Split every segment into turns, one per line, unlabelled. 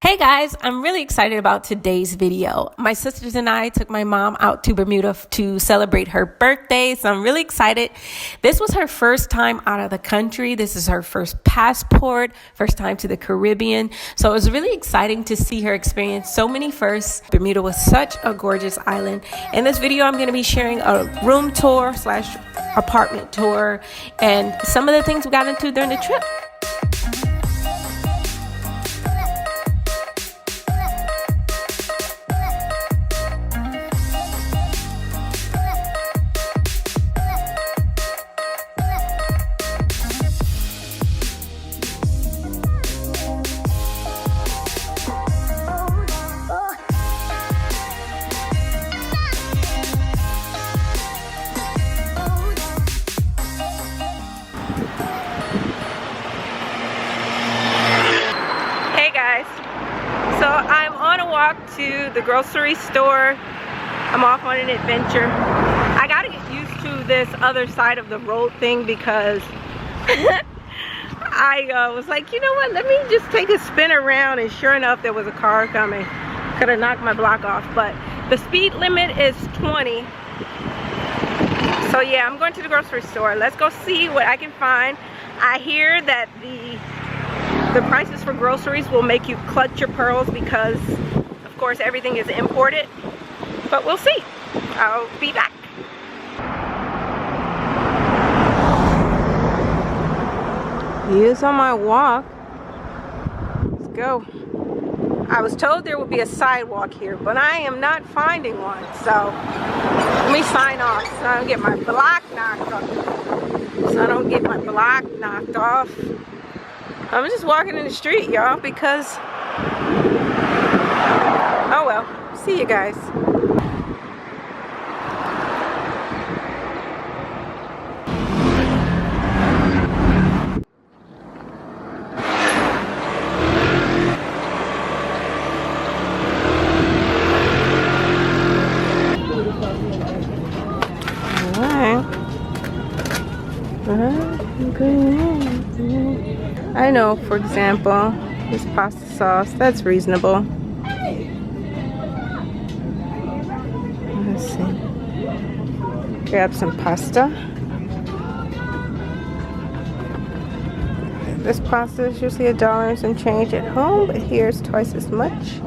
Hey guys, I'm really excited about today's video. My sisters and I took my mom out to Bermuda to celebrate her birthday, so I'm really excited. This was her first time out of the country. This is her first passport, first time to the Caribbean. So it was really exciting to see her experience so many firsts. Bermuda was such a gorgeous island. In this video, I'm going to be sharing a room tour / apartment tour and some of the things we got into during the trip. So I'm on a walk to the grocery store. I'm off on an adventure. I gotta get used to this other side of the road thing because I was like, you know what, let me just take a spin around, and sure enough there was a car coming. Could have knocked my block off, but the speed limit is 20. So yeah, I'm going to the grocery store. Let's go see what I can find. I hear that the prices for groceries will make you clutch your pearls because, of course, everything is imported. But we'll see. I'll be back. Here's on my walk. Let's go. I was told there would be a sidewalk here, but I am not finding one. So let me sign off so I don't get my block knocked off. I'm just walking in the street, y'all, because, oh well, see you guys. I know, for example, this pasta sauce, that's reasonable. Let's see. Grab some pasta. This pasta is usually $1 and some change at home, but here it's twice as much.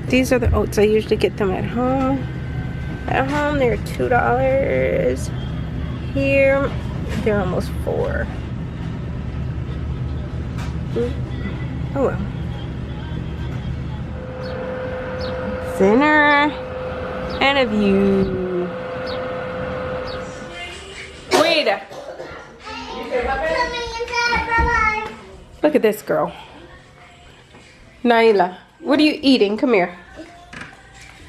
These are the oats. I usually get them at home. At home, they're $2. Here, they're almost $4. Oh well. Dinner and a view. Wait. Look at this girl. Naila, what are you eating? Come here.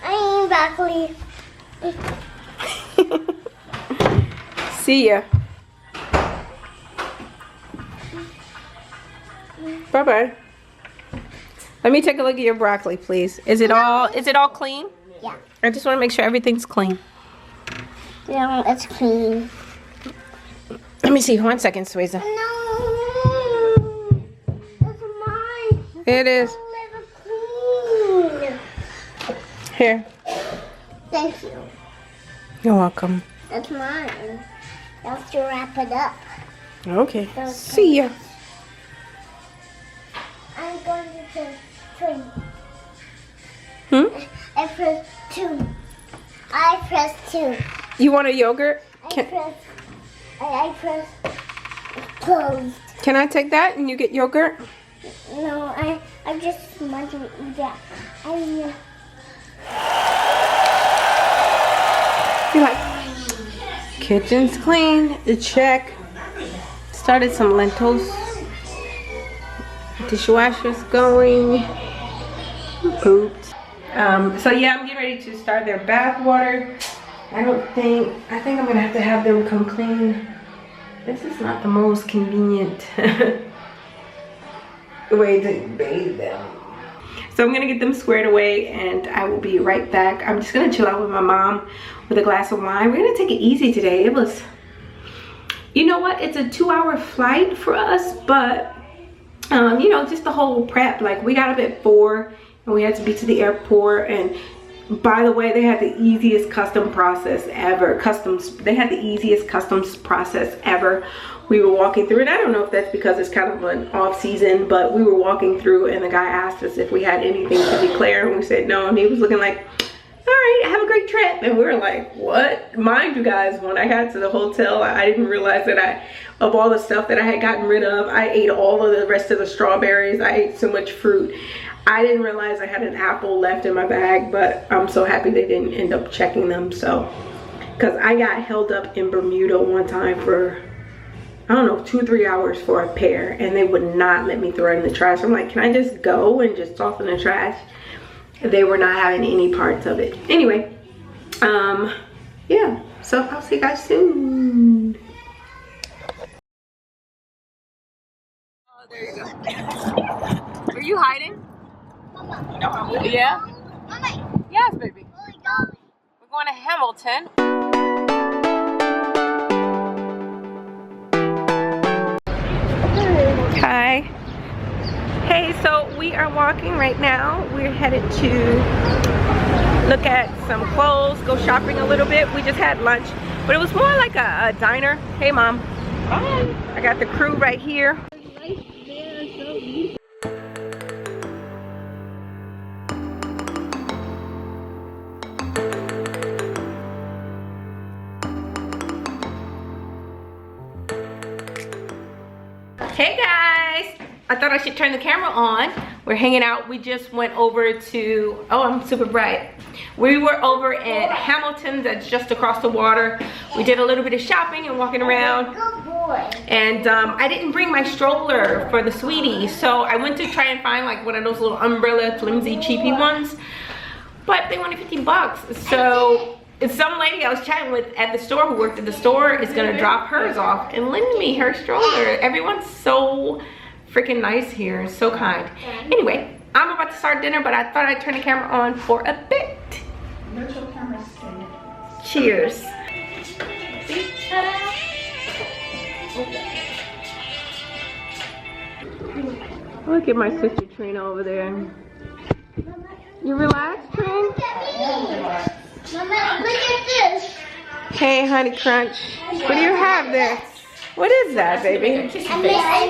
I'm broccoli.
See ya. Bye-bye. Let me take a look at your broccoli, please. Is it all clean?
Yeah.
I just want to make sure everything's clean.
Yeah, it's clean.
Let me see. 1 second, Sueza.
No. That's mine.
It is.
Clean.
Here.
Thank you.
You're welcome.
That's mine. I have to wrap it up.
Okay. See ya.
I'm going to press 2.
Hmm?
I press 2. I press 2.
You want a yogurt?
I press closed.
Can I take that and you get yogurt?
No, I just want to eat that.
You like? Kitchen's clean. Check. Started some lentils. Dishwasher's going. Pooped. So yeah, I'm getting ready to start their bath water. I think I'm gonna have to have them come clean. This is not the most convenient way to bathe them. So I'm gonna get them squared away and I will be right back. I'm just gonna chill out with my mom with a glass of wine. We're gonna take it easy today. It was, you know what? It's a 2-hour flight for us, but you know, just the whole prep. Like, we got up at 4 and we had to be to the airport. And by the way, they had the easiest customs process ever. They had the easiest customs process ever. We were walking through, and I don't know if that's because it's kind of an off season, but we were walking through and the guy asked us if we had anything to declare, and we said no, and he was looking like, all right, have a great trip. And we were like, what? Mind you guys, when I got to the hotel, I didn't realize that of all the stuff that I had gotten rid of, I ate all of the rest of the strawberries. I ate so much fruit. I didn't realize I had an apple left in my bag, but I'm so happy they didn't end up checking them. So, because I got held up in Bermuda one time for, I don't know, 2 or 3 hours for a pear, and they would not let me throw it in the trash. I'm like, can I just go and just toss it in the trash? They were not having any parts of it. Anyway, yeah, so I'll see you guys soon. Oh, there you go. Were you hiding? Mama. Yeah? Mama. Yes, baby. Where are we going? We're going to Hamilton. Hi. Hey, so we are walking right now. We're headed to look at some clothes, go shopping a little bit. We just had lunch, but it was more like a diner. Hey, Mom. Hi. I got the crew right here. Hey guys, I thought I should turn the camera on. We're hanging out. We just went over to, oh, I'm super bright. We were over at Hamilton, that's just across the water. We did a little bit of shopping and walking around.
Good boy.
And I didn't bring my stroller for the sweetie, so I went to try and find like one of those little umbrella, flimsy, cheapy ones. But they wanted 50 bucks. So some lady I was chatting with at the store who worked at the store is gonna drop hers off and lend me her stroller. Everyone's so freaking nice here, so kind. Anyway, I'm about to start dinner, but I thought I'd turn the camera on for a bit. Cheers. Look at my sister Trina over there. You relaxed, Trina?
Mama, look at this.
Hey, Honey Crunch. What do you have there? What is that, baby?
I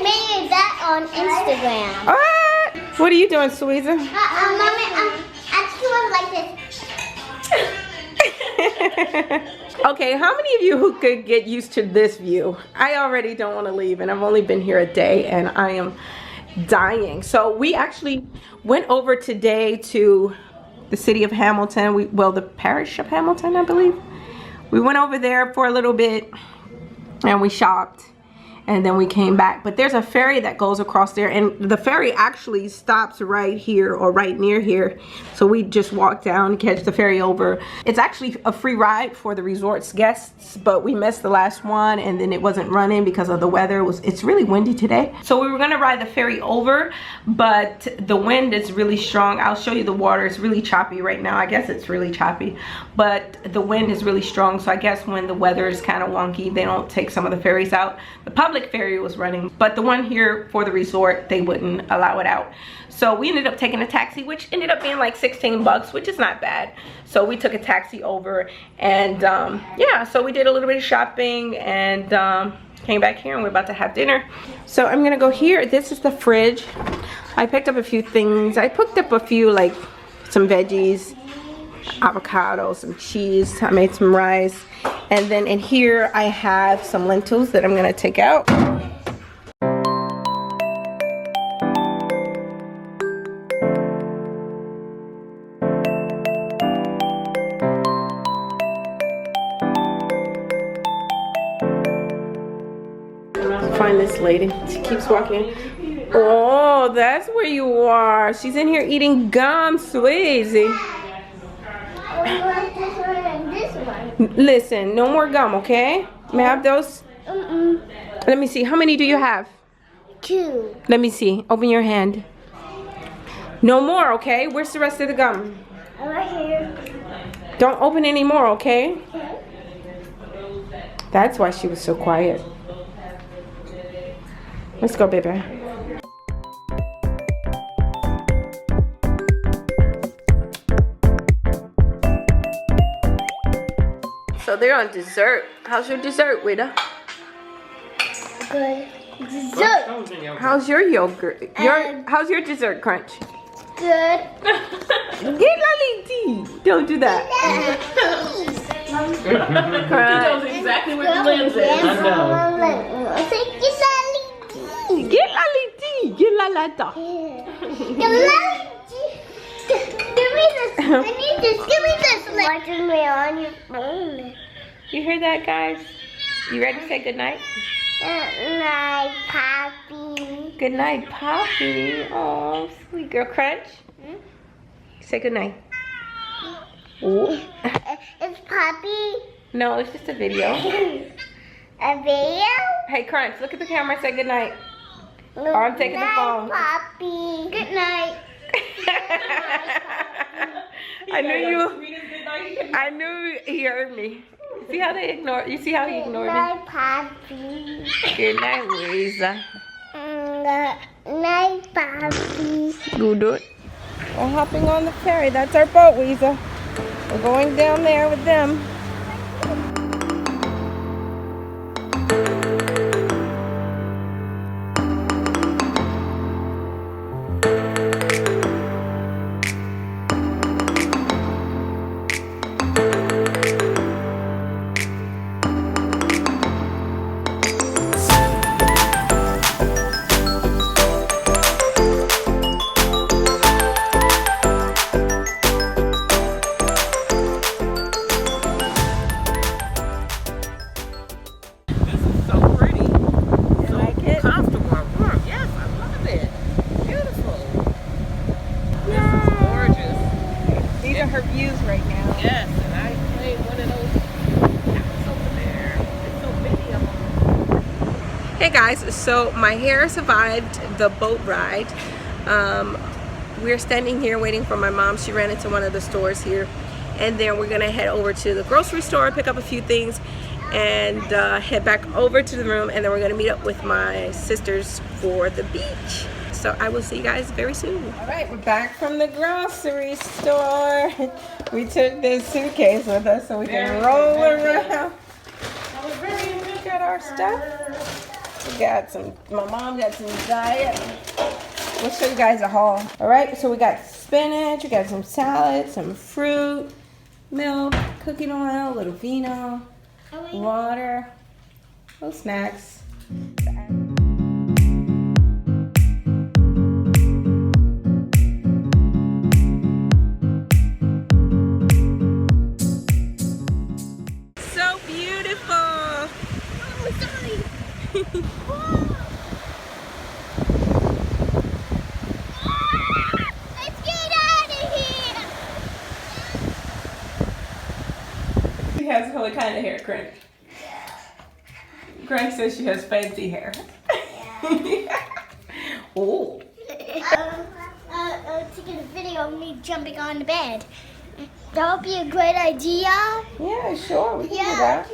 made that on Instagram.
What are you doing, Sweezer?
Mama, I actually like this.
Okay, how many of you who could get used to this view? I already don't want to leave, and I've only been here a day, and I am dying. So we actually went over today to the city of Hamilton. Well, the parish of Hamilton, I believe. We went over there for a little bit and we shopped, and then we came back. But there's a ferry that goes across there, and the ferry actually stops right here or right near here. So we just walked down and catch the ferry over. It's actually a free ride for the resort's guests, but we missed the last one, and then it wasn't running because of the weather. It's really windy today. So we were gonna ride the ferry over, but the wind is really strong. I'll show you the water. It's really choppy right now. I guess it's really choppy, but the wind is really strong. So I guess when the weather is kind of wonky, they don't take some of the ferries out. The public ferry was running, but the one here for the resort, they wouldn't allow it out. So we ended up taking a taxi, which ended up being like 16 bucks, which is not bad. So we took a taxi over, and yeah, so we did a little bit of shopping and came back here, and we're about to have dinner. So I'm gonna go here. This is the fridge. I picked up a few things. I picked up a few, like some veggies, avocado, some cheese. I made some rice. And then in here I have some lentils that I'm gonna take out. Find this lady. She keeps walking. Oh, that's where you are. She's in here eating gum, Sweezy. Listen, no more gum, okay? May I have those? Let me see. How many do you have?
2.
Let me see. Open your hand. No more, okay? Where's the rest of the gum?
Right here.
Don't open any more, okay? That's why she was so quiet. Let's go, baby. So they're on dessert. How's your dessert, Wida?
Good. Dessert.
How's your yogurt? How's your dessert, Crunch?
Good.
Get Laliti. Don't do that.
He knows exactly what the lens is. I know.
Get Laliti. Get Lalata.
Give me this. I need this. Give me this. Watching me on your phone.
You heard that, guys? You ready to say goodnight?
Good night, Poppy.
Good night, Poppy. Oh, sweet girl. Crunch. Say goodnight. Ooh.
It's Poppy.
No, it's just a video.
A video?
Hey, Crunch, look at the camera and say goodnight.
Good
Or I'm taking the
night,
phone.
Poppy. Good night.
I knew he heard me. See how they ignore? You see how he ignored
Good
me?
night, Poppy.
Good night, Weezer.
Good night, Poppy.
Good. We're hopping on the ferry. That's our boat, Weezer. We're going down there with them. Her views right now.
Yes, and I played one of those houses over there. There's so many of them.
Hey guys, so my hair survived the boat ride. We're standing here waiting for my mom. She ran into one of the stores here, and then we're gonna head over to the grocery store, pick up a few things, and head back over to the room, and then we're gonna meet up with my sisters for the beach. So I will see you guys very soon. All right, we're back from the grocery store. We took this suitcase with us so we can roll around. Got our stuff. We got some, my mom got some diet. We'll show you guys a haul. All right, so we got spinach, we got some salad, some fruit, milk, cooking oil, a little vino, water, little snacks. She has what kind of hair, Crank? Crank says she has fancy hair. Oh.
Taking a video of me jumping on the bed. That would be a great idea.
Yeah, sure. We can do that.